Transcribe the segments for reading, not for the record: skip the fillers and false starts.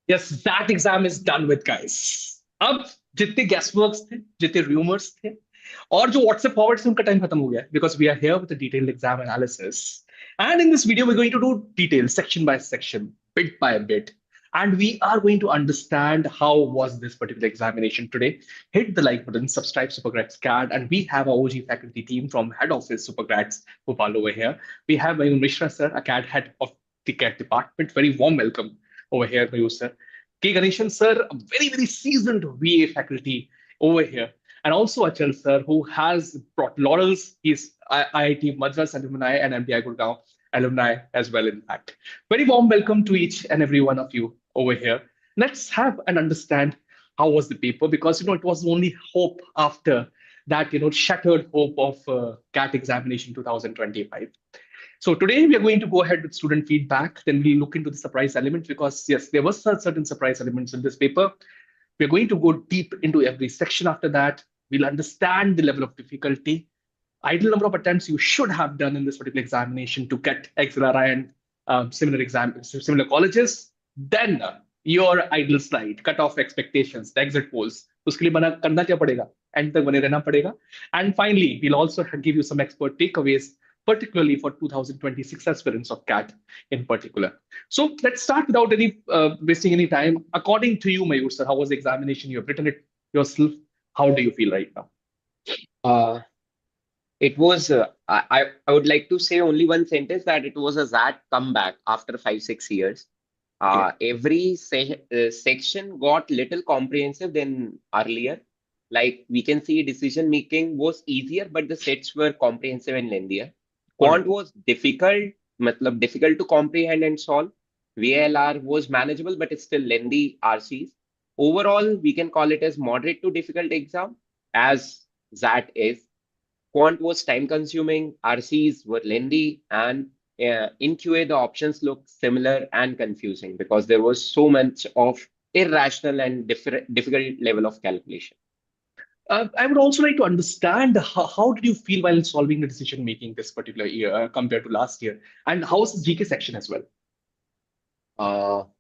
Yes, that exam is done with, guys. अब जितने guessworks थे, जितने rumors थे, और जो WhatsApp forward से उनका टाइम खत्म हो गया है, because we are here with a detailed exam analysis. And in this video, we're going to do detail section by section, bit by bit. And we are going to understand how was this particular examination today. Hit the like button, subscribe Supergrads CAT, and we have our OG faculty team from head office Supergrads Bhopal over here. We have Mayur Mishra sir, a CAT head of the CAT department. Very warm welcome over here, Mayur sir. Ganeshan Sir, a very, very seasoned VA faculty over here. And also Achal Sir, who has brought laurels. He's IIT Madras alumni and MDI Gurgaon alumni as well, in fact. Very warm welcome to each and every one of you over here. Let's have and understand how was the paper, because it was the only hope after that shattered hope of CAT examination 2025. So today we are going to go ahead with student feedback. Then we'll look into the surprise elements, because yes, there was certain surprise elements in this paper. We're going to go deep into every section after that. We'll understand the level of difficulty, ideal number of attempts you should have done in this particular examination to get XLRI and similar colleges. Then your ideal slide, cut off expectations, the exit polls. उसके लिए बना करना क्या पड़ेगा, and तक बने रहना पड़ेगा. And finally, we'll also give you some expert takeaways, particularly for 2026 aspirants of CAT in particular. So let's start without any wasting any time. According to you, Mayur sir, how was the examination? You have written it yourself. How do you feel right now? Uh, it was, I would like to say only one sentence, that it was a ZAT comeback after 5-6 years. Every section got little comprehensive than earlier. Like we can see decision making was easier, but the sets were comprehensive and lengthier. Quant was difficult to comprehend and solve. VLR was manageable, but it's still lengthy RCs. Overall, we can call it as moderate to difficult exam, as ZAT is. Quant was time consuming, RCs were lengthy, and in QA, the options look similar and confusing because there was so much of irrational and difficult level of calculation. I would also like to understand how did you feel while solving the decision making this particular year compared to last year, and how's the GK section as well?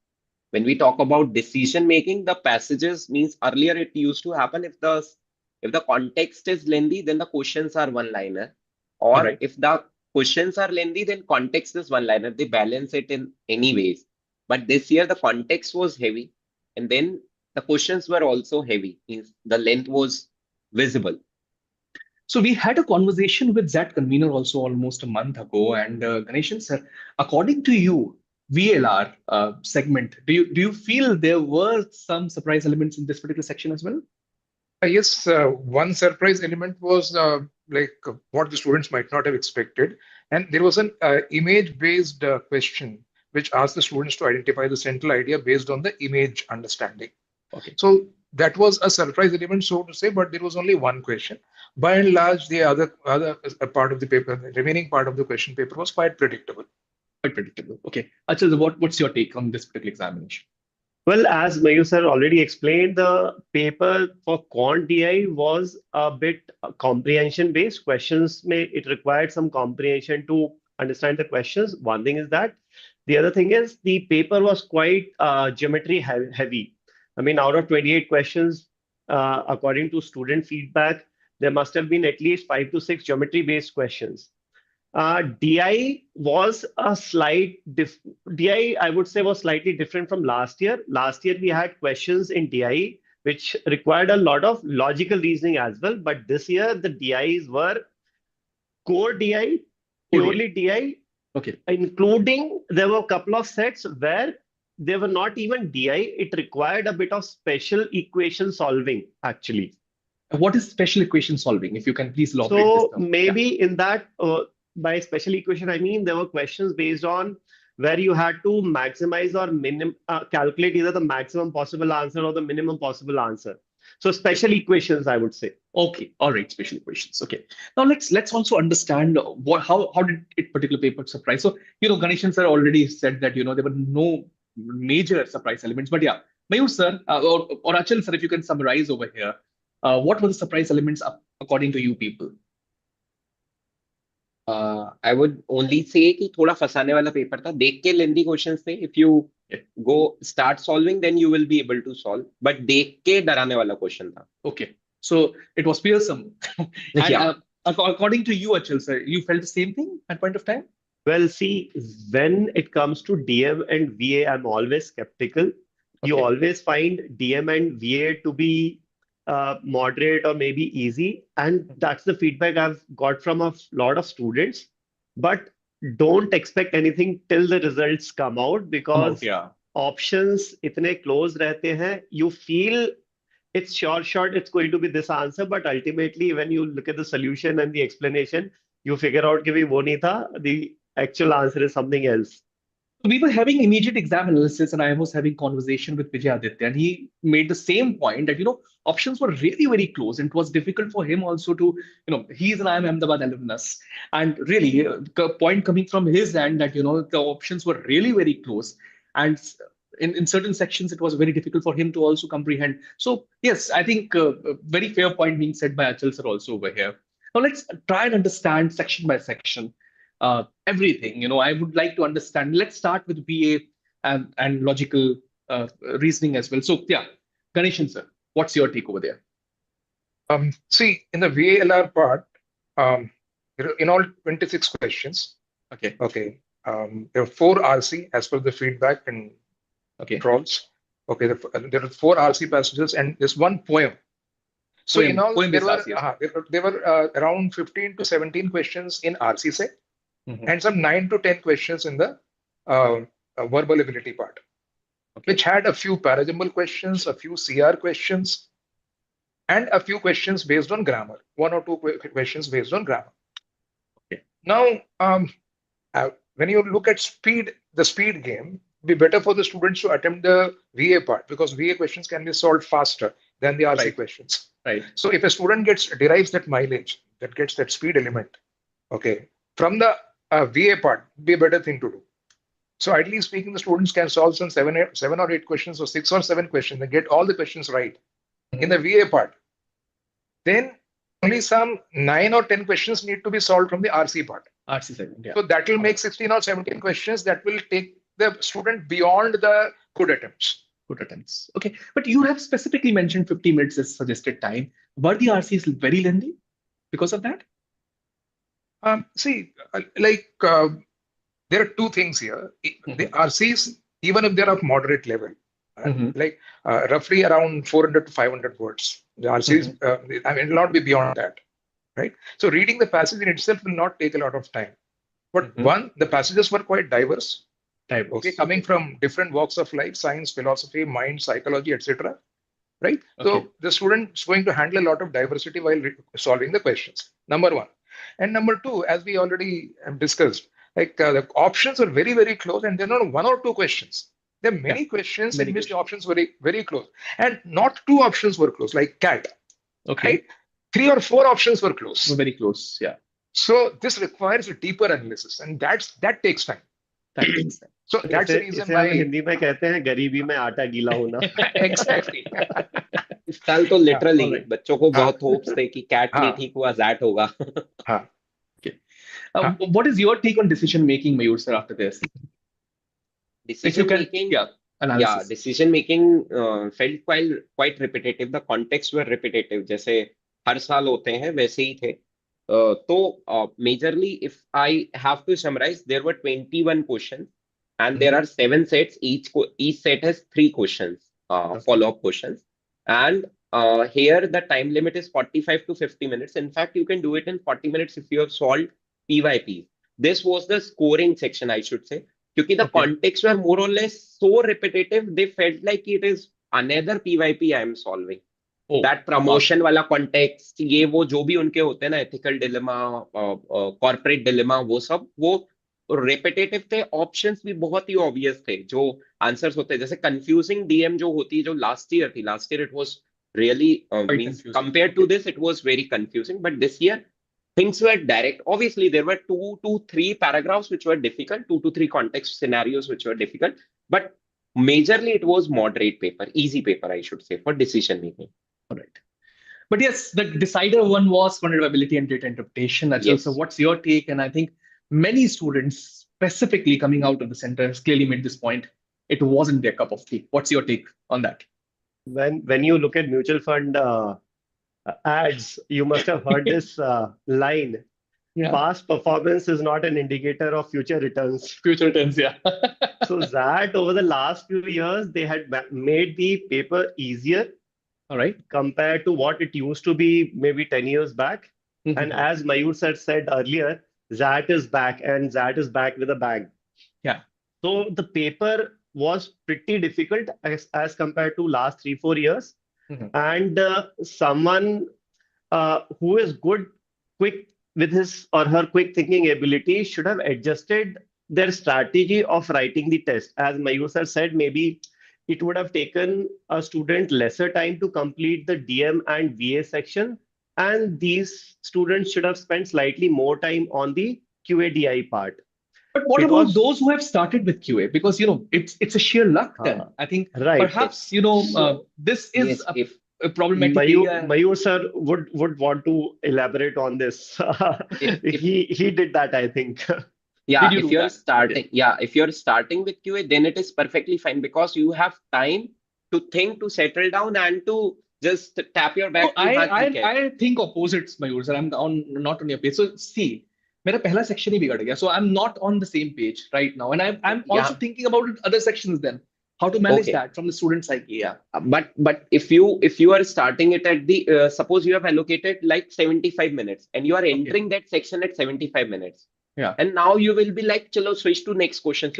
When we talk about decision making, the passages means earlier it used to happen if the context is lengthy, then the questions are one-liner, or Right. if the questions are lengthy, then context is one-liner. They balance it in any ways. But this year the context was heavy, and then the questions were also heavy. Means the length was visible. So we had a conversation with that convener also almost a month ago, and Ganeshan sir, according to you, VLR segment, do you feel there were some surprise elements in this particular section as well? Yes, one surprise element was what the students might not have expected. And there was an image-based question which asked the students to identify the central idea based on the image understanding. Okay. So that was a surprise element, so to say, but there was only one question. By and large, the other part of the paper, the remaining part of the question paper was quite predictable. Quite predictable. Okay. Achal, what's your take on this particular examination? Well, as Mayur sir already explained, the paper for Quant DI was a bit comprehension-based. It required some comprehension to understand the questions. One thing is that. The other thing is the paper was quite geometry heavy. I mean, out of 28 questions, according to student feedback, there must have been at least 5 to 6 geometry-based questions. DI was DI, I would say, was slightly different from last year. Last year, we had questions in DI which required a lot of logical reasoning as well. But this year, the DIs were core DI, purely DI. Okay. Including, there were a couple of sets where they were not even DI. It required a bit of special equation solving, actually. What is special equation solving? If you can please elaborate so this. Maybe in that, by special equation, I mean there were questions based on where you had to maximize or calculate either the maximum possible answer or the minimum possible answer. So special equations, I would say. Okay, all right, special equations. Okay, now let's also understand how did it particular paper surprise. So Ganeshan sir already said that there were no major surprise elements, but yeah, Mayur sir or Achal sir, if you can summarize over here, what were the surprise elements according to you people? I would only say कि थोड़ा फंसाने वाला paper था. देख के लेंदी questions थे. If you Go start solving, then you will be able to solve. But देख के डराने वाला question था. Okay. So it was fearsome. And Yeah. according to you, Achal sir, you felt the same thing at point of time? Well, see, when it comes to DM and VA, I'm always skeptical. You Okay. always find DM and VA to be moderate or maybe easy. And that's the feedback I've got from a lot of students. But don't expect anything till the results come out, because Yeah. options itne close रहते हैं. You feel it's short, it's going to be this answer, but ultimately when you look at the solution and the explanation, you figure out कि भी वो नहीं था, the actual answer is something else. We were having immediate exam analysis, and I was having conversation with Vijay Aditya, and he made the same point that options were really very close, and it was difficult for him also to he's an IIM Ahmedabad alumnus, and really the point coming from his end that the options were really very close, and in certain sections it was very difficult for him to also comprehend. So yes, I think a very fair point being said by Achal sir also over here. Now let's try and understand section by section. Everything. I would like to understand. Let's start with BA and logical reasoning as well. So yeah, Ganeshan sir, what's your take over there? See, in the VALR part, in all 26 questions. Okay. Okay. There are 4 RC as per the feedback and trolls. Okay. There are 4 RC passages and there's 1 poem. So in all, there were around 15 to 17 questions in RC set. And some 9 to 10 questions in the verbal ability part, which had a few parajumble questions, a few CR questions, and a few questions based on grammar, 1 or 2 questions based on grammar. Okay. Now, when you look at the speed game, it'd be better for the students to attempt the VA part, because VA questions can be solved faster than the RC questions. Right. So if a student derives that mileage, that gets that speed element, okay, from the VA part, be a better thing to do. So ideally speaking, the students can solve some 7 or 8 questions or 6 or 7 questions and get all the questions right in the VA part. Then only some 9 or 10 questions need to be solved from the RC part. RC segment, yeah. So that will make 16 or 17 questions that will take the student beyond the good attempts. Good attempts. Okay. But you have specifically mentioned 50 minutes as suggested time. Were the RCs very lengthy because of that? There are 2 things here. The RCs, even if they're of moderate level, roughly around 400 to 500 words. The RCs, it will not be beyond that, right? So reading the passage in itself will not take a lot of time. But one, the passages were quite diverse. Okay, coming from different walks of life, science, philosophy, mind, psychology, etc. Right? Okay. So the student is going to handle a lot of diversity while solving the questions. Number 1. And number 2, as we already discussed, the options are very, very close, and they're not 1 or 2 questions. There are many questions in which the options were very close, and not 2 options were close, like CAT. Okay. Right? 3 or 4 options were close. Very close, yeah. So this requires a deeper analysis, and that takes time. So that's the reason why Hindi में कहते हैं गरीबी में आटा गीला होना. Exactly. इस साल तो लिटरली बच्चों को बहुत होप्स थे कि कैट नहीं ठीक हुआ जैट होगा. What is your take on decision making, Mayur sir, after this? Decision making felt quite repetitive. The contexts were repetitive. जैसे हर साल होते हैं वैसे ही थे. So majorly, if I have to summarize, there were 21 questions, and there are 7 sets. Each set has 3 questions, follow-up questions, and here the time limit is 45 to 50 minutes. In fact, you can do it in 40 minutes if you have solved PYPs. This was the scoring section, I should say, because the contexts were more or less so repetitive, they felt like it is another PYP I am solving. That promotion वाला context, ये वो जो भी उनके होते हैं ना, ethical dilemma, corporate dilemma, वो सब वो repetitive थे. Options भी बहुत ही obvious थे जो answers होते हैं. जैसे confusing DM जो होती है जो last year it was really compared to this it was very confusing, but this year things were direct. Obviously there were 2 to 3 paragraphs which were difficult, 2 to 3 context scenarios which were difficult, but majorly it was moderate paper, easy paper I should say, for decision making. All right. But yes, the decider one was vulnerability and data interpretation. Achal, so what's your take? And I think many students specifically coming out of the center has clearly made this point. it wasn't their cup of tea. What's your take on that? When you look at mutual fund ads, you must have heard this line. Yeah. Past performance is not an indicator of future returns. Future tense, yeah. So that over the last few years, they had made the paper easier All right. compared to what it used to be maybe 10 years back. And as Mayur Sir said earlier, XAT is back, and XAT is back with a bang. Yeah. So the paper was pretty difficult as compared to last 3-4 years. And someone who is quick with his or her quick thinking ability should have adjusted their strategy of writing the test. As Mayur Sir said, maybe it would have taken a student lesser time to complete the DM and VA section, and these students should have spent slightly more time on the QA/DI part. But what about those who have started with QA? Because it's a sheer luck then. I think perhaps this is a problematic area. Mayur Sir would want to elaborate on this. He did that, I think. Yeah, if you're starting with QA, then it is perfectly fine because you have time to think, to settle down, and to just tap your back. I think opposites, Mayur Sir. I'm not on your page. So see, मेरा पहला section ही बिगड़ गया. So I'm not on the same page right now, and I'm also thinking about other sections then. How to manage that from the student psyche? Yeah. But if you are starting it at the suppose you have allocated like 75 minutes and you are entering that section at 75 minutes. Yeah. And now you will be like, chalo, switch to next question,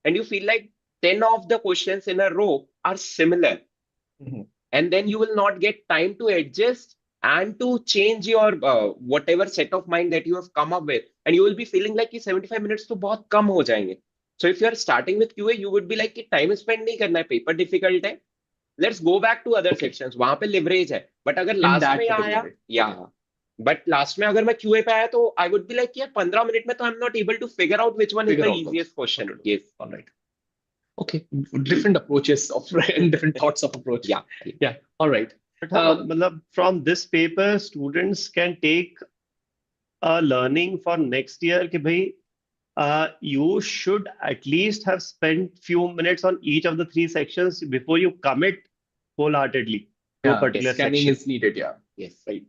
and you feel like 10 of the questions in a row are similar, and then you will not get time to adjust and to change your whatever set of mind that you have come up with, and you will be feeling like 75 minutes to बहुत कम हो जाएंगे. So if you are starting with QA, you would be like कि time spend नहीं करना है, paper difficult है, let's go back to other sections. वहाँ पे leverage है. But अगर last में आया, but last में अगर मैं QA पे आया तो I would be like यार 15 मिनट में तो I'm not able to figure out which one is the easiest question. Yes. All right. Okay. Different approaches and different thoughts of approach. Yeah. All right. From this paper, students can take a learning for next year कि भाई you should at least have spent few minutes on each of the 3 sections before you commit wholeheartedly to a particular scanning section. is needed. Yeah. Yes. Right.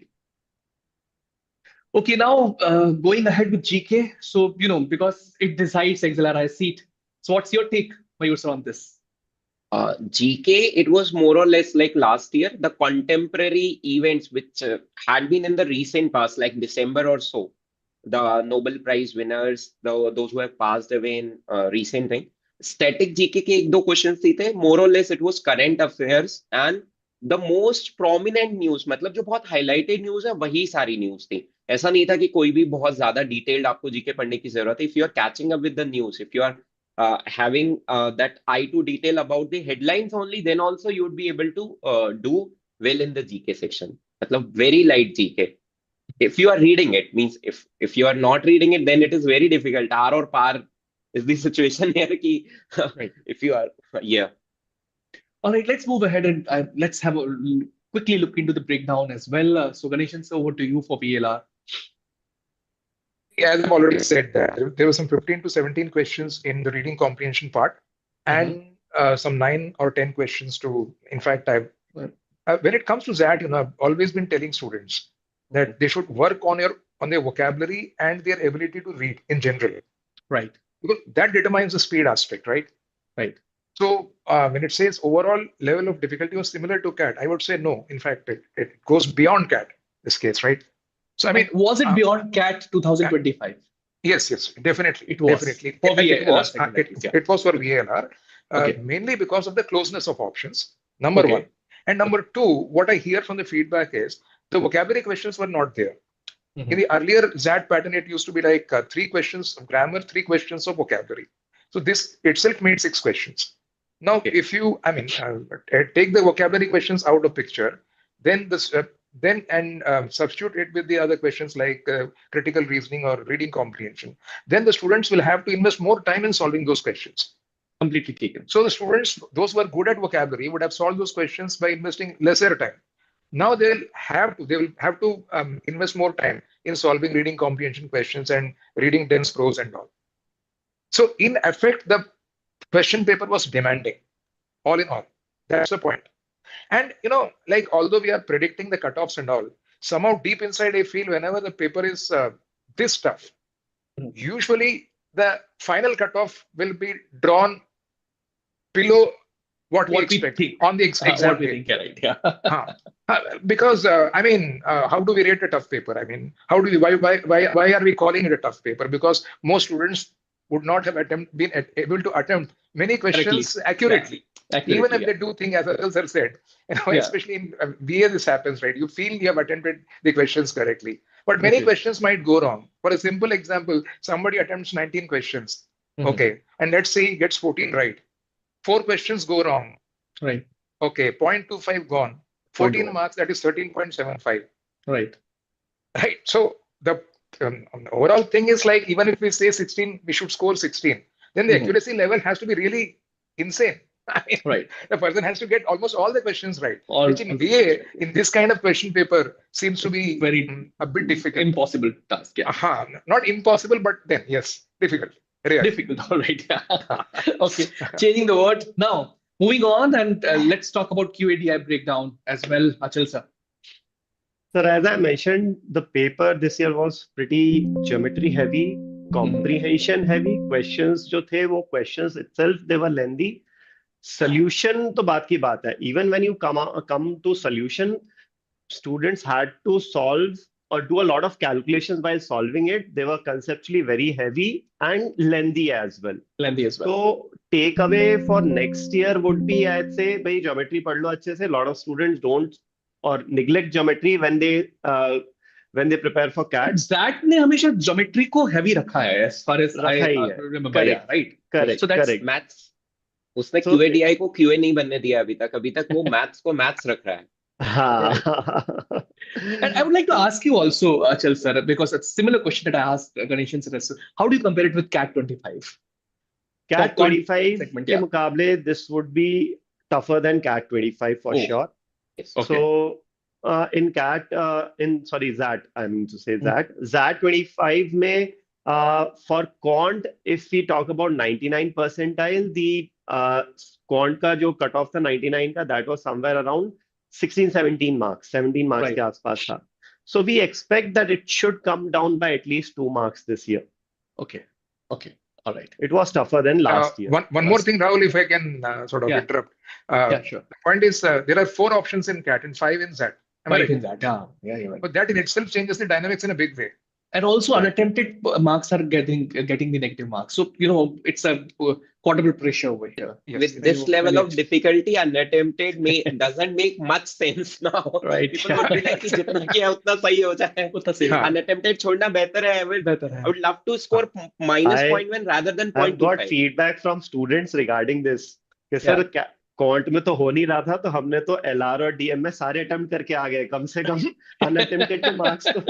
Okay, now going ahead with GK. So, because it decides XLRI seat. So what's your take, Mayur Sir, on this? GK, it was more or less like last year, the contemporary events which had been in the recent past, like December or so, the Nobel Prize winners, those who have passed away in recent time. Static GK के 1-2 questions थे, more or less it was current affairs and the most prominent news, मतलब जो बहुत highlighted news है वही सारी news थी. ऐसा नहीं था कि कोई भी बहुत ज्यादा detailed आपको GK पढ़ने की जरूरत है. If you are catching up with the news, if you are having that eye to detail about the headlines only, then also you would be able to do well in the GK section. मतलब very light GK. If you are reading it, means if you are not reading it, then it is very difficult. R or par is the situation here. Right. If you are, All right, let's move ahead and let's have a quickly look into the breakdown as well. So Ganeshan Sir, over to you for VLR. As I've already said, that there were some 15 to 17 questions in the reading comprehension part, and some 9 or 10 questions to. In fact, when it comes to that, I've always been telling students that they should work on their vocabulary and their ability to read in general. Right. Because that determines the speed aspect, right? Right. So when it says overall level of difficulty was similar to CAT, I would say no. In fact, it goes beyond CAT, this case, right? So I mean, was it beyond CAT 2025? Yes, definitely. It was. Definitely. For VLR, it was for VLR, mainly because of the closeness of options, number one. And number two, what I hear from the feedback is the vocabulary questions were not there. In the earlier XAT pattern, it used to be like 3 questions of grammar, 3 questions of vocabulary. So this itself made 6 questions. Now, if you, take the vocabulary questions out of picture, then substitute it with the other questions like critical reasoning or reading comprehension, then the students will have to invest more time in solving those questions. Completely taken. So the students, those who are good at vocabulary, would have solved those questions by investing lesser time. Now they will have to invest more time in solving reading comprehension questions and reading dense prose and all. So in effect, the question paper was demanding, all in all. That's the point. And like although we are predicting the cutoffs and all, somehow deep inside I feel whenever the paper is this tough, usually the final cutoff will be drawn below what we expect think. on the exam What we day. think, yeah, right? Yeah. Because I mean, how do we rate a tough paper? I mean, how do we why are we calling it a tough paper? Because most students would not have been able to attempt many questions accurately. Even if they do think, as Achal Sir said, especially in BA, this happens, right? You feel you have attempted the questions correctly, but many questions might go wrong. For a simple example, somebody attempts 19 questions, okay, and let's say he gets 14 right. 4 questions go wrong. Right. Okay, 0.25 gone. 14 marks, that is 13.75. Right. Right. So the overall thing is like, even if we say 16, we should score 16. Then the accuracy level has to be really insane. I mean, right. The person has to get almost all the questions right, which in all BA, in this kind of question paper, seems to be very a bit difficult. Impossible task. Yeah. Not impossible, but then, yes, difficult. Rare. Difficult. All right. Yeah. Okay. Changing the word. Now, moving on, and let's talk about QADI breakdown as well, Achal Sir. Sir, as I mentioned, the paper this year was pretty geometry heavy, comprehension heavy. Questions जो थे वो questions itself they were lengthy. Solution तो बात की बात है. Even when you come to solution, students had to solve or do a lot of calculations while solving it. They were conceptually very heavy and lengthy as well. So takeaway for next year would be, I'd say, भाई geometry पढ़ लो अच्छे से. A lot of students don't or neglect geometry when they prepare for CAT. XAT ने हमेशा geometry को heavy रखा है, as far as I remember. Correct. Yeah, right. Correct. So that's correct. Maths. उसने QADI को QA नहीं बनने दिया अभी तक वो maths को maths रख रहा है. And I would like to ask you also, Achal Sir, because it's a similar question that I asked Ganeshan Sir. How do you compare it with CAT 25? CAT 25 के मुकाबले, this would be tougher than CAT 25 for sure. Yes. Okay. So in CAT, XAT, I mean to say XAT 25 में for quant, if we talk about 99 percentile, the quant का जो cut off था 99 का, that was somewhere around 16-17 marks, 17 marks के आसपास था. So we expect that it should come down by at least 2 marks this year. Okay. All right. It was tougher than last year. One more thing, Rahul, if I can sort of interrupt. Sure. The point is, there are 4 options in CAT and 5 in XAT. Right in that, yeah, you're right. But that in itself changes the dynamics in a big way. And also unattempted marks are getting the negative marks. So, it's a quadruple pressure over here. Yes. With this level of difficulty, unattempted doesn't make much sense now. Right. People would be like, जितना किया उतना सही हो जाए. Unattempted छोड़ना बेहतर है. I would love to score minus 0.1 rather than 0.25. I've got feedback from students regarding this. कि sir, क्वांट में तो हो नहीं रहा था, तो हमने तो LR और DM में सारे अटेम्प्ट करके आ गए, कम से कम अनअटेम्प्टेड के मार्क्स तो.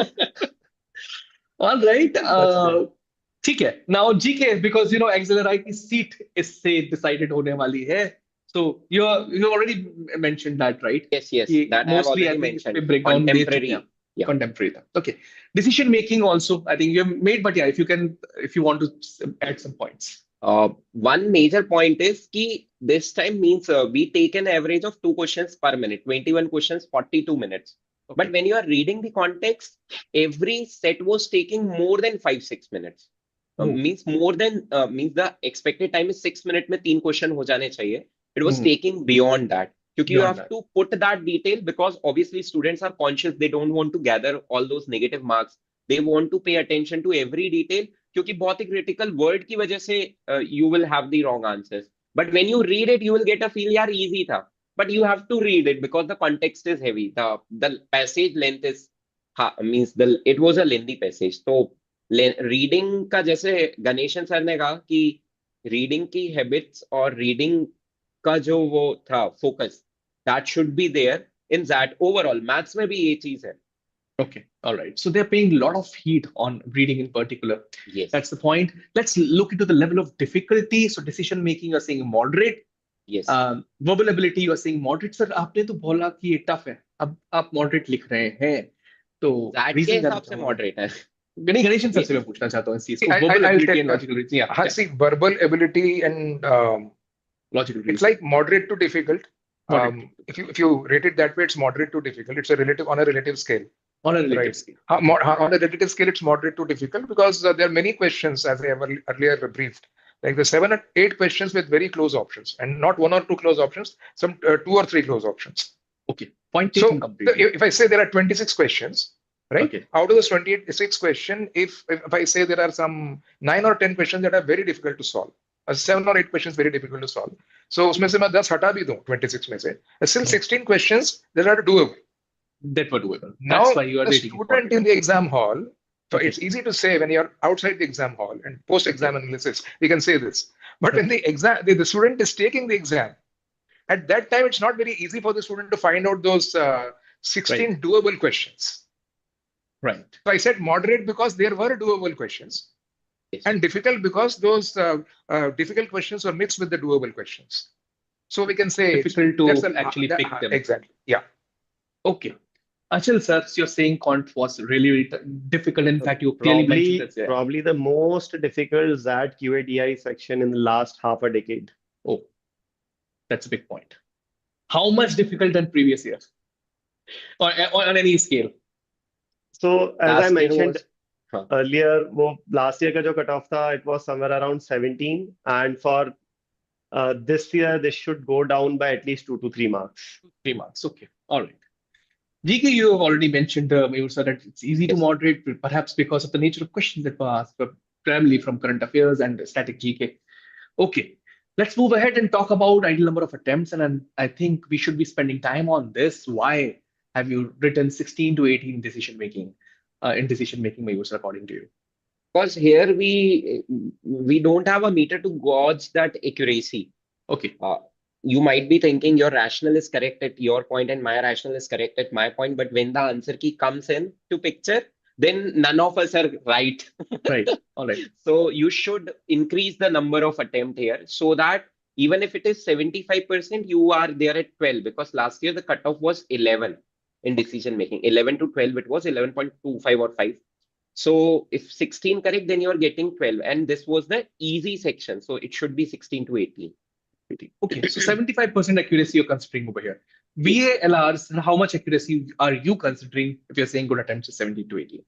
All right. ठीक है. Now GK, because XLRI की seat इससे decided होने वाली है. So you already mentioned that, right? Yes. That mostly I have already mentioned. Contemporary. Yeah. Contemporary. Okay. Decision making also, I think you have made, but yeah, if you want to add some points. One major point is कि this time means we take an average of 2 questions per minute, 21 questions, 42 minutes. Okay. But when you are reading the context, every set was taking more than 5-6 minutes. Means the expected time is 6 minutes में 3 question हो जाने चाहिए. It was taking beyond that. Because you have to put that detail, because obviously students are conscious. They don't want to gather all those negative marks. They want to pay attention to every detail. क्योंकि बहुत ही critical word की वजह से you will have the wrong answers. But when you read it, you will get a feel यार easy था. But you have to read it because the context is heavy. The passage length is it was a lengthy passage. So reading का जैसे Ganesan sir ने कहा कि reading की habits और reading का जो वो था focus, that should be there in that. Overall maths में भी ये चीज है. Okay. All right. So they're paying a lot of heat on reading in particular. Yes. That's the point. Let's look into the level of difficulty. So decision making, you're saying moderate. Yes. Verbal ability, you're saying moderate. Sir, आपने तो बोला कि ये tough है. अब आप moderate लिख रहे हैं. तो that के हिसाब से moderate है. Ganeshan Sir से मैं पूछना चाहता हूँ इस चीज को, I'll verbal ability take and logical reasoning. Yeah, See, verbal ability and logical it's reasoning. like moderate to difficult. Moderate. If you rate it that way, it's moderate to difficult. It's a relative on a relative scale. On a relative Right. scale. On a relative scale, it's moderate to difficult because there are many questions, as I have earlier briefed. Like the 7 or 8 questions with very close options, and not 1 or 2 close options, some 2 or 3 close options. Okay. Point taken So completely. if I say there are 26 questions, right? Okay. Out of those 26 questions, if I say there are some 9 or 10 questions that are very difficult to solve, 7 or 8 questions very difficult to solve. So उसमें से मैं 10 हटा भी दूं 26 में से, still 16 questions that are doable. That were doable. Now, That's why you are the rating it student in the exam hall, so Okay. it's easy to say when you're outside the exam hall and post-exam analysis, we can say this. But when the exam, the student is taking the exam, at that time, it's not very easy for the student to find out those 16 doable questions. Right. So I said moderate because there were doable questions, Yes. and difficult because those difficult questions were mixed with the doable questions. So we can say Difficult to that's actually pick them. Exactly. Yeah. Okay. Achal Sir, so you're saying quant was really difficult. In fact, you clearly mentioned that. Yeah. Probably the most difficult XAT QATI section in the last half a decade. Oh, that's a big point. How much difficult than previous years? Or on any scale? So as Last I year mentioned was- earlier, last year ka jo cutoff tha, it was somewhere around 17, and for this year they should go down by at least 2 to 3 marks. 3 marks. Okay. All right. GK, you have already mentioned, Mayur Sir, that it's easy to Yes. moderate, perhaps because of the nature of questions that were asked, but primarily from current affairs and static GK. Okay, let's move ahead and talk about ideal number of attempts. And I think we should be spending time on this. Why have you written 16 to 18 decision making, Mayur Sir, according to you? Because here we don't have a meter to gauge that accuracy. Okay. You might be thinking your rationale is correct at your point and my rationale is correct at my point, but when the answer key comes in to picture, then none of us are right. Right. All right. So you should increase the number of attempt here so that even if it is 75%, you are there at 12, because last year the cutoff was 11 in decision making. 11 to 12, it was 11.25 or 5. So if 16 correct, then you are getting 12. And this was the easy section. So it should be 16 to 18. Okay, so 75% accuracy you're considering over here. VALRs, how much accuracy are you considering if you're saying good attempts is 70 to 80?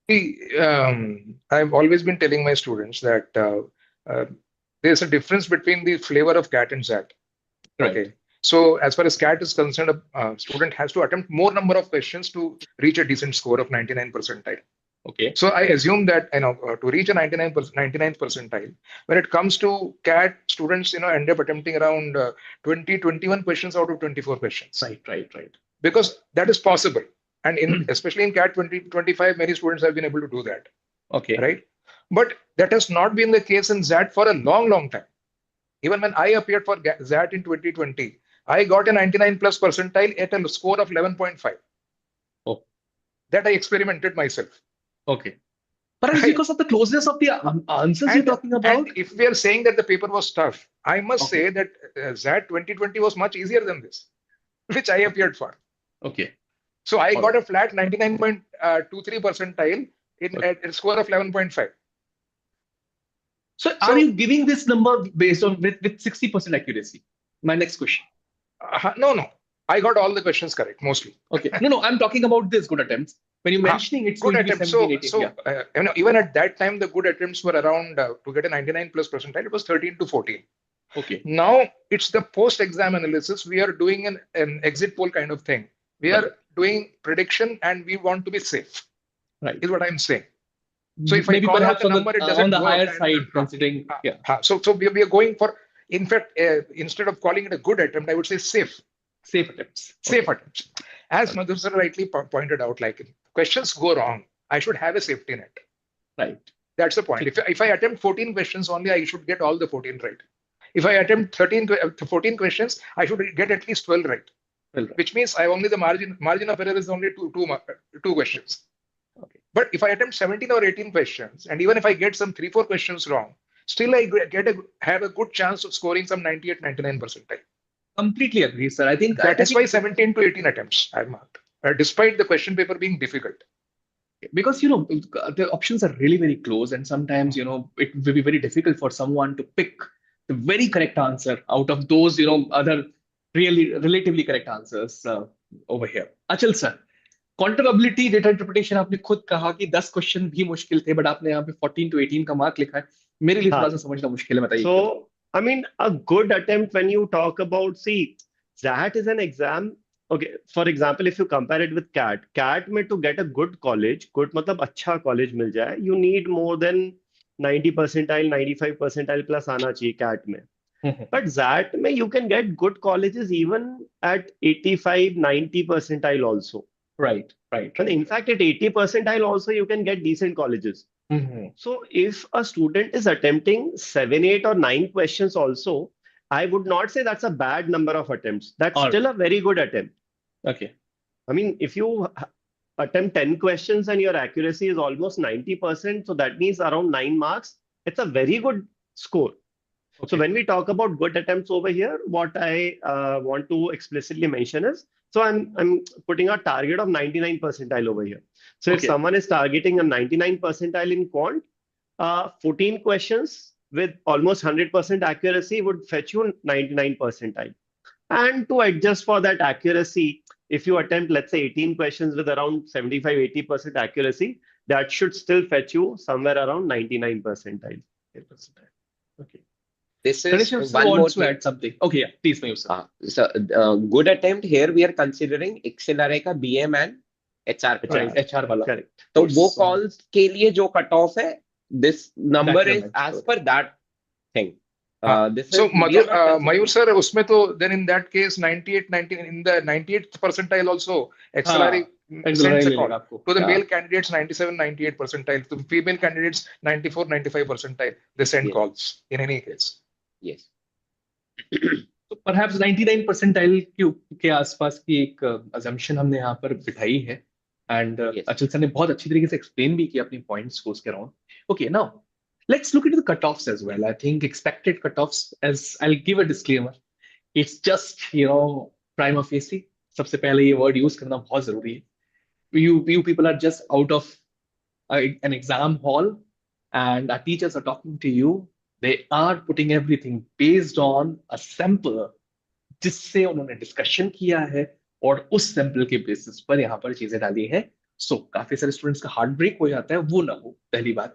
See, I've always been telling my students that there's a difference between the flavor of CAT and XAT. Right. Okay. So as far as CAT is concerned, a student has to attempt more number of questions to reach a decent score of 99 percentile. Okay. So I assume that to reach a 99th percentile, when it comes to CAT, students end up attempting around 21 questions out of 24 questions. Right. Because that is possible, and especially in CAT 2025, many students have been able to do that. Okay. Right. But that has not been the case in XAT for a long time. Even when I appeared for XAT in 2020, I got a 99 plus percentile at a score of 11.5. Oh. That I experimented myself. Okay. But it's because of the closeness of the answers you're talking about. And if we are saying that the paper was tough, I must say that XAT 2020 was much easier than this, which I appeared for. Okay. So I got a flat 99.23 percentile at a score of 11.5. So are you giving this number based on with 60% accuracy? My next question. No. I got all the questions correct, mostly. Okay. No, I'm talking about this good attempts. When you're mentioning it's good going to be attempts. 17, 18. Even at that time, the good attempts were around to get a 99 plus percentile. It was 13 to 14. Okay. Now it's the post-exam analysis. We are doing an exit poll kind of thing. We are doing prediction, and we want to be safe. Right. Is what I'm saying. So if maybe I call out perhaps the number, it doesn't on the go higher up, side, considering. So we are going for. In fact, instead of calling it a good attempt, I would say safe. Safe attempts. Safe attempts. As Madhur Sir rightly pointed out, like questions go wrong, I should have a safety net. Right. That's the point. If I attempt 14 questions only, I should get all the 14 right. If I attempt 14 questions, I should get at least 12 right. Which means I only the margin of error is only two questions. Okay. But if I attempt 17 or 18 questions, and even if I get some 3-4 questions wrong, still I have a good chance of scoring some 98, 99 percentile. Completely agree, sir. I think that is why 17 to 18 attempts I marked, despite the question paper being difficult. Because the options are really very close, and sometimes it will be very difficult for someone to pick the very correct answer out of those other really relatively correct answers over here. Achal sir, कॉन्टरबिलिटी data interpretation आपने खुद कहा कि 10 question भी मुश्किल थे, but आपने यहाँ पे 14 to 18 का मार्क लिखा है. मेरे लिए थोड़ा सा समझना मुश्किल है, बताइए. So, I mean, a good attempt when you talk about, see, that is an exam. Okay, for example, if you compare it with CAT में to get a good college, good मतलब अच्छा college मिल जाए, you need more than 90 percentile, 95 percentile plus आना चाहिए CAT में. But that में you can get good colleges even at 85, 90 percentile also. Right. And in fact, at 80 percentile also, you can get decent colleges. So if a student is attempting 7, 8 or 9 questions also, I would not say that's a bad number of attempts. That's still a very good attempt. Okay. I mean, if you attempt 10 questions and your accuracy is almost 90%, so that means around 9 marks, it's a very good score. Okay. So when we talk about good attempts over here, what I want to explicitly mention is, so I'm putting a target of 99 percentile over here. So if someone is targeting a 99 percentile in quant, 14 questions with almost 100% accuracy would fetch you 99 percentile. And to adjust for that accuracy, if you attempt, let's say 18 questions with around 75-80% accuracy, that should still fetch you somewhere around 99 percentile. Okay. This Ganeshan is Sir one more wants to thing. add something. Okay, yeah, please, Mayur sir. So, good attempt here. We are considering XLRA का BM and HR पे Right, HR वाला. Correct. तो वो calls के लिए जो cut off है, this number is as per that thing. So Mayur sir, उसमें तो then in that case 98, 90 in the 98th percentile also XLRA sends a call to the male candidates 97, 98 percentile, to female candidates 94, 95 percentile. They send calls in any case. Yes. So perhaps 99 percentile के आसपास की एक assumption हमने यहाँ पर बिठाई है, and अचल सर ने बहुत अच्छी तरीके से explain भी किया अपनी points को उसके around. Okay, now let's look into the cutoffs as well. I think expected cutoffs, as I'll give a disclaimer, it's just prima facie. सबसे पहले ये word use करना बहुत जरूरी है. You people are just out of an exam hall, and our teachers are talking to you. They are putting everything based on a sample जिससे उन्होंने discussion किया है और उस सैंपल के बेसिस पर यहाँ पर चीजें डाली है. सो काफी सारे स्टूडेंट्स का हार्ट ब्रेक हो जाता है, वो ना हो, पहली बात.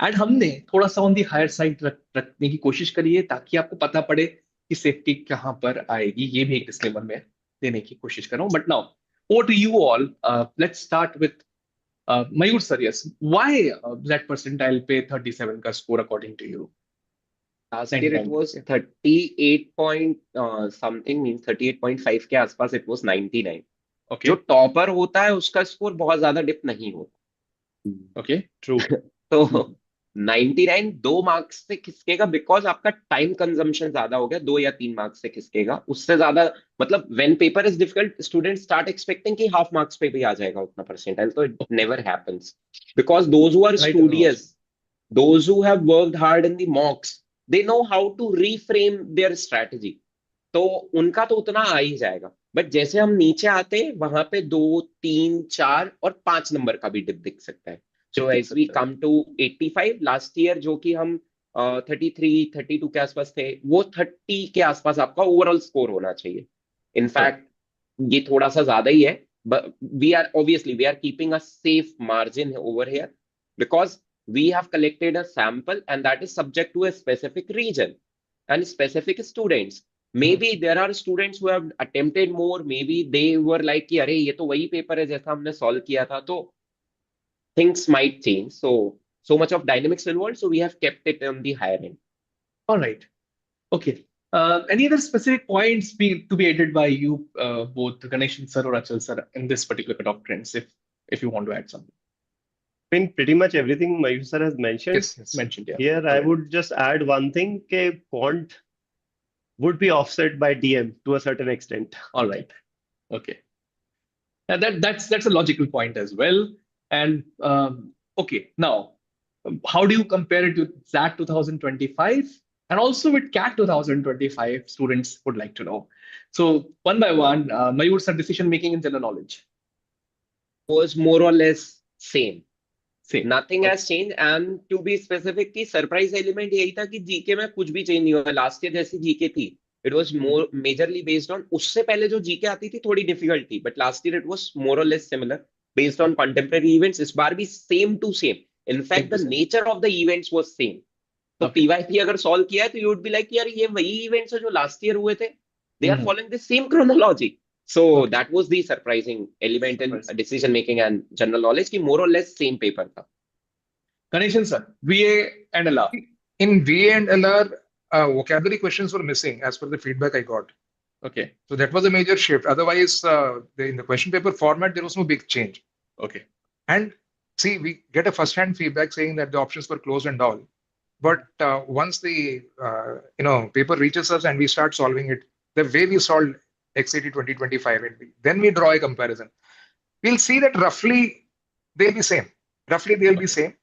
एंड हमने थोड़ा सा ऑन दी हायर साइड रखने की कोशिश करी है ताकि आपको पता पड़े कि सेफ्टी कहाँ पर आएगी. ये भी एक डिस्क्लेमर में देने की कोशिश कर रहा हूँ. But now over to you all. Let's start with Mayur sir. Yes, why that percentile पे 37 का score according to you? Last year it was 38 point something, means 38.5 के आसपास it was 99. Okay. जो टॉपर होता है उसका स्कोर बहुत ज्यादा डिप नहीं होता. Okay, true. तो 99 2 मार्क्स से खिसकेगा बिकॉज आपका टाइम कंजम्पशन ज्यादा हो गया. 2 या 3 मार्क्स से खिसकेगा. उससे ज्यादा मतलब when paper is difficult student start expecting कि हाफ मार्क्स पे भी आ जाएगा उतना परसेंटाइल. तो it never happens because those who are studious, those who have worked hard in the mocks, they know how to reframe their strategy. तो उनका तो उतना आ ही जाएगा. बट जैसे हम नीचे आते हैं वहां पे 2, 3, 4 और 5 नंबर का भी डिप दिख सकता है. So as we come to 85 last year, जो कि हम 33, 32 के आसपास थे, वो 30 के आसपास आपका ओवरऑल स्कोर होना चाहिए. इनफैक्ट ये थोड़ा सा ज्यादा ही है. We are keeping a safe margin over here because we have collected a sample and that is subject to a specific region and specific students. Maybe there are students who have attempted more, maybe they were like कि अरे ये तो वही paper है जैसा हमने solve किया था. तो things might change. So much of dynamics involved, so we have kept it on the higher end. All right. Okay. Any other specific points to be added by you, both Ganeshan Sir or Achal Sir, in this particular cutoff trends, if you want to add something? I mean, pretty much everything Mayur sir has mentioned. Yes, mentioned. Yeah. Here, I would just add one thing: quant would be offset by DM to a certain extent. All right. Okay. And that's a logical point as well. And okay, now how do you compare it with XAT 2025 and also with CAT 2025? Students would like to know. So one by one, Mayur sir, decision making in general knowledge Was more or less same. Same. Nothing has changed. And to be specific, की surprise element यही था कि GK में कुछ भी change नहीं हुआ. Last year जैसी जीके थी, it was more majorly based on, उससे पहले जो जीके आती थी थोड़ी डिफिकल्ट थी, but last year it was more or less similar based on contemporary events. इस बार भी same to same. In fact the nature of the events was same. तो पीवाईपी अगर सॉल्व किया है तो यू वुड बी लाइक यार ये वही इवेंट्स है जो लास्ट ईयर हुए थे. They are following the same chronology. So that was the surprising element in decision making and general knowledge की more or less same paper था. Ganeshan Sir, VA and LR. In VA and LR, vocabulary questions were missing as per the feedback I got. Okay. So that was a major shift. Otherwise, in the question paper format, there was no big change. Okay. And see, we get a first-hand feedback saying that the options were closed and all. But once the paper reaches us and we start solving it, the way we solved XAT 2025, and then we draw a comparison, we'll see that roughly they'll be same. Roughly they'll be same.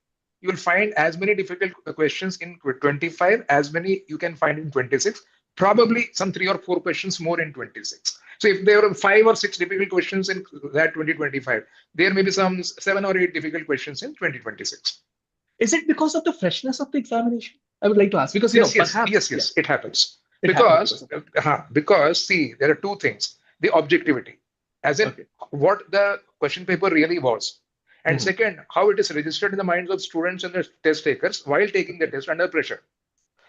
You will find as many difficult questions in 25 as many you can find in 26. Probably some 3 or 4 questions more in 26. So if there are 5 or 6 difficult questions in that 2025, there may be some 7 or 8 difficult questions in 2026. Is it because of the freshness of the examination? I would like to ask, because yes, it happens. Because see, there are two things: the objectivity, as in what the question paper really was, and second, how it is registered in the minds of students and the test takers while taking the test under pressure.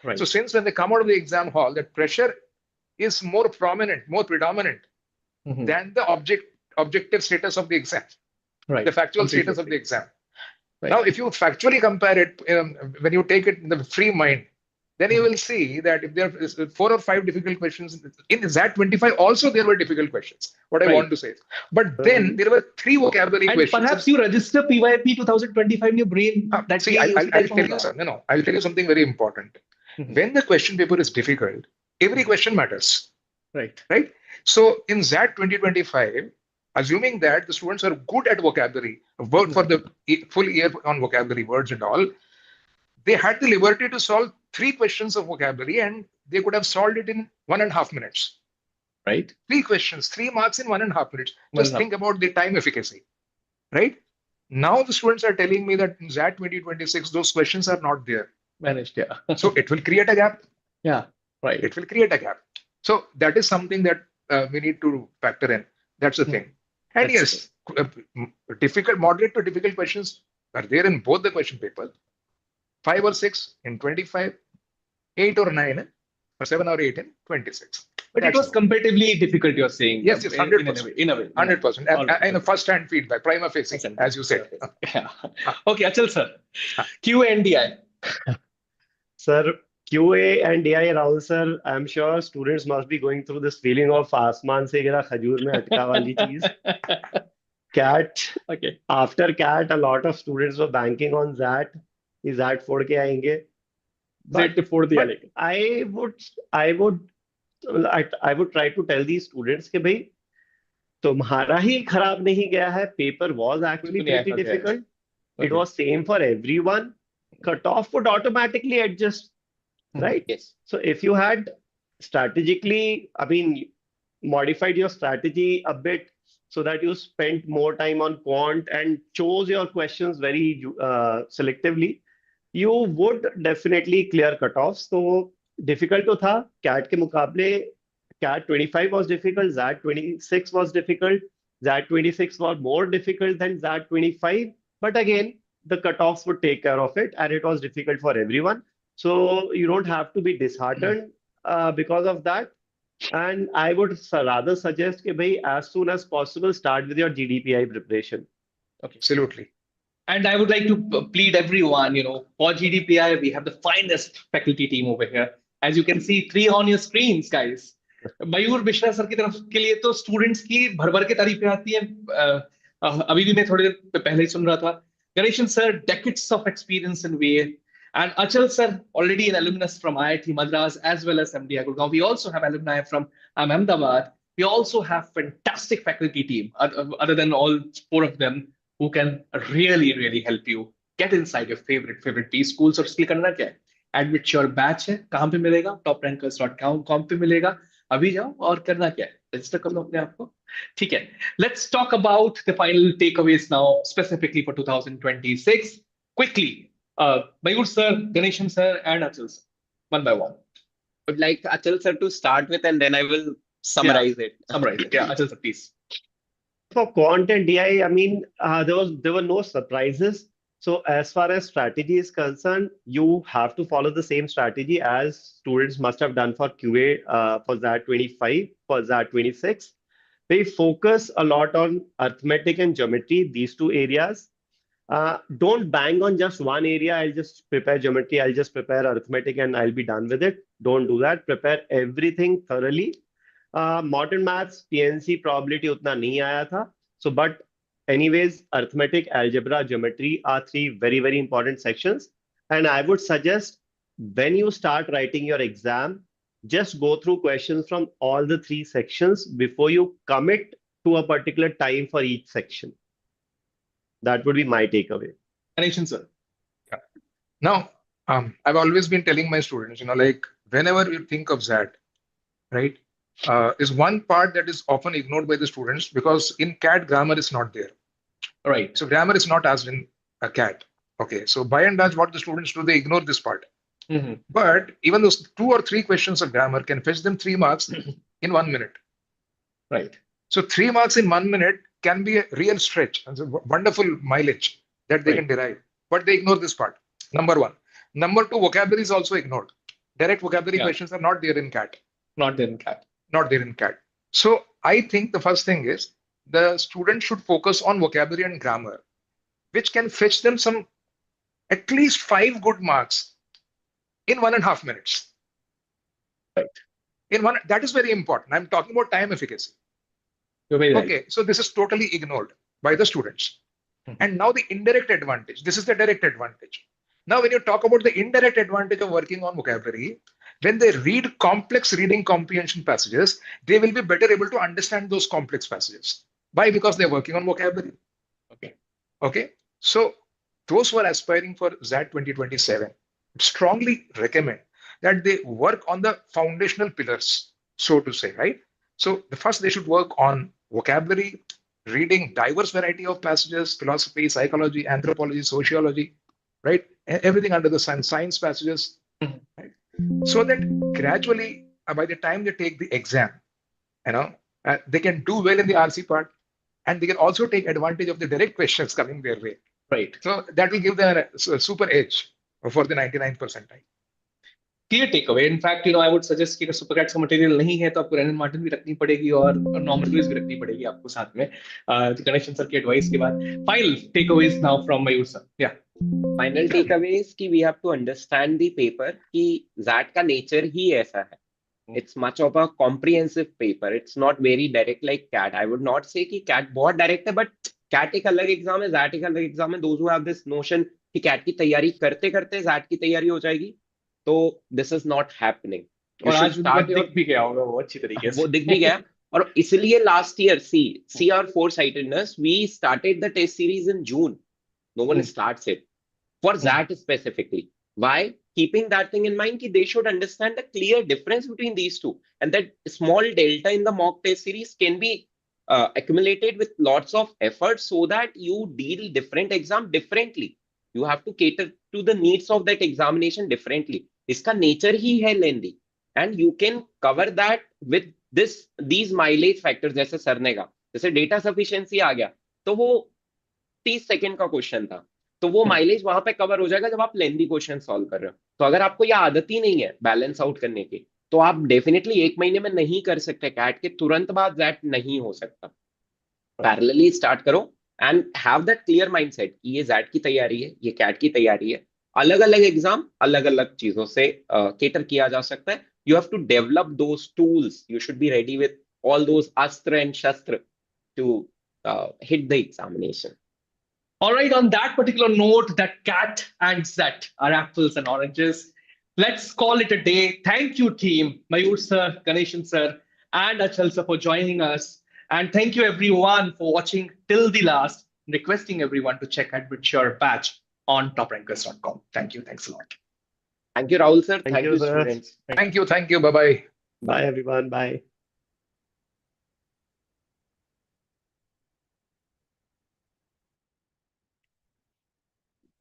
Right. So since when they come out of the exam hall, that pressure is more prominent, more predominant than the objective status of the exam, right? The factual status of the exam. Right. Now, if you factually compare it, when you take it in the free mind, then you will see that if there are 4 or 5 difficult questions in XAT 25, also there were difficult questions. What I want to say, but then there were 3 vocabulary and questions. Perhaps you register PYP 2025 in your brain. I'll tell you something. I'll tell you something very important. When the question paper is difficult, every question matters. Right. So in XAT 2025, assuming that the students are good at vocabulary, worked for the full year on vocabulary words and all, they had the liberty to solve 3 questions of vocabulary, and they could have solved it in 1.5 minutes. Right. 3 questions, 3 marks in 1.5 minutes. Just think about the time efficacy. Right. Now the students are telling me that in XAT 2026, those questions are not there. Managed, yeah. So it will create a gap. Yeah. Right. It will create a gap. So that is something that we need to factor in. That's the thing. And yes, moderate to difficult questions are there in both the question papers. 5 or 6 in 25, 8 or 9, or 7 or 8 in 26. But it was comparatively difficult, you're saying. Yes, 100%. In a way. 100%. And first-hand feedback, prima facie, as you said. Yeah. Okay, Achal Sir. QA and DI. Sir, QA and DI, Rahul Sir, I'm sure students must be going through this feeling of आसमान से गिरा खजूर में अटका वाली चीज. CAT. Okay. After CAT, a lot of students were banking on XAT. XAT फोड़ के आएंगे. XAT फोड़ दिया लेकिन. I would try to tell these students कि भाई तुम्हारा ही खराब नहीं गया है. Paper was actually pretty difficult. It was same for everyone. Cutoff would automatically adjust, right? Yes. So if you had strategically, modified your strategy a bit so that you spent more time on quant and chose your questions very selectively, you would definitely clear cutoffs. So difficult to tha. CAT ke muqable, CAT 25 was difficult, XAT 26 was difficult, XAT 26 was more difficult than XAT 25. But again, the cutoffs would take care of it, and it was difficult for everyone. So you don't have to be disheartened because of that. And I would rather suggest that as soon as possible, start with your GDPI preparation. Okay. Absolutely. And I would like to plead everyone, for GDPI, we have the finest faculty team over here. As you can see, 3 on your screens, guys. Mayur Mishra sir की तरफ के लिए तो students की भर के तारीफें आती हैं. अभी भी मैं थोड़ी देर पहले ही सुन रहा था. Ganeshan Sir, decades of experience in VA. And Achal Sir, already an alumnus from IIT Madras as well as MDI Gurgaon. We also have alumni from Ahmedabad. We also have fantastic faculty team, other than all 4 of them, who can really, really help you get inside your favorite P schools. और इसके लिए करना क्या है? Admit your batch है, कहाँ पे मिलेगा? toprankers.com पे मिलेगा. अभी जाओ और करना क्या है? रजिस्टर कर लो अपने आप को, ठीक है. Let's talk about the final takeaways now, specifically for 2026. Quickly, Mayur Sir, Ganeshan Sir, and Achal Sir, one by one. I would like Achal Sir to start with, and then I will summarize it. Summarize it. Yeah, Achal Sir, please. For quant and DI, I mean, there were no surprises. So as far as strategy is concerned, you have to follow the same strategy as students must have done for QA, for XAT 25, for XAT 26. They focus a lot on arithmetic and geometry, these two areas. Don't bang on just one area. I'll just prepare geometry, I'll just prepare arithmetic, and I'll be done with it. Don't do that. Prepare everything thoroughly. Modern maths, PNC probability उतना नहीं आया था. So, but anyways, arithmetic, algebra, geometry are three very, very important sections. And I would suggest when you start writing your exam, just go through questions from all the three sections before you commit to a particular time for each section. That would be my takeaway. Ganeshan Sir. Yeah. Now, I've always been telling my students, like whenever you think of XAT, right, is one part that is often ignored by the students because in CAT, grammar is not there. Right. So grammar is not as in a CAT. Okay. So by and large, what the students do, they ignore this part. Mm-hmm. But even those 2 or 3 questions of grammar can fetch them 3 marks in 1 minute. Right. So 3 marks in 1 minute can be a real stretch and a wonderful mileage that they can derive. But they ignore this part. Number 1. Number 2, vocabulary is also ignored. Direct vocabulary questions are not there in CAT. Not there in CAT. Not there in CAT. So I think the first thing is the student should focus on vocabulary and grammar, which can fetch them some at least 5 good marks in 1.5 minutes. Right. That is very important. I'm talking about time efficacy. You're very right. Okay, so this is totally ignored by the students. And now the indirect advantage. This is the direct advantage. Now, when you talk about the indirect advantage of working on vocabulary, when they read complex reading comprehension passages, they will be better able to understand those complex passages. Why? Because they're working on vocabulary. Okay. So those who are aspiring for XAT 2027, strongly recommend that they work on the foundational pillars, so to say, right? So the first, they should work on vocabulary, reading diverse variety of passages, philosophy, psychology, anthropology, sociology, right? Everything under the sun, science passages, right? So that gradually, by the time they take the exam, they can do well in the RC part, and they can also take advantage of the direct questions coming their way. Right. So that will give them a super edge for the 99 percentile. Clear takeaway. In fact, I would suggest कि अगर Supergrads का material नहीं है तो आपको Renan Martin भी रखनी पड़ेगी और normal quiz भी रखनी पड़ेगी आपको साथ में. Ganeshan Sir की advice के बाद. Final takeaways now from Mayur Sir. Yeah. Final takeaways कि we have to understand the paper कि XAT का nature ही ऐसा है. It's much of a comprehensive paper. It's not very direct like CAT. I would not say कि CAT बहुत direct है, but CAT एक अलग exam है, XAT एक अलग exam है. Those who have this notion कि CAT की तैयारी करते करते XAT की तैयारी हो जाएगी, तो this is not happening. और आज दिख भी गया होगा वो अच्छी तरीके से. वो दिख भी गया. और इसलिए last year, see our foresightedness, we started the test series in June. No one starts it for XAT specifically. Why? Keeping that thing in mind, they should understand the clear difference between these two, and that small delta in the mock test series can be accumulated with lots of effort so that you deal different exam differently. You have to cater to the needs of that examination differently. Iska nature ही है lengthy, and you can cover that with these mileage factors. जैसे sir ने कहा, जैसे data sufficiency आ गया, तो वो 30 second का question था, तो वो माइलेज वहां पे कवर हो जाएगा जब आप लेंथी क्वेश्चन सॉल्व कर रहे हो. तो अगर आपको ये आदत ही नहीं है बैलेंस आउट करने की, तो आप डेफिनेटली 1 महीने में नहीं कर सकते. कैट के तुरंत बाद दैट नहीं हो सकता. पैरेलली स्टार्ट करो and have that clear mindset कि ये ज़ैट की तैयारी है, ये कैट की तैयारी है. अलग अलग एग्जाम अलग अलग चीजों से केटर किया जा सकता है. You have to develop those tools. You should be ready with all those astra and shastra to hit the examination. All right, on that particular note, that CAT and XAT are apples and oranges. Let's call it a day. Thank you, team. Mayur Sir, Ganeshan Sir, and Achal Sir for joining us. And thank you, everyone, for watching till the last. Requesting everyone to check Admit Your batch on toprankers.com. Thank you. Thanks a lot. Thank you, Rahul Sir. Thank you, sir. students. Thank you. Bye-bye. Bye, everyone. Bye.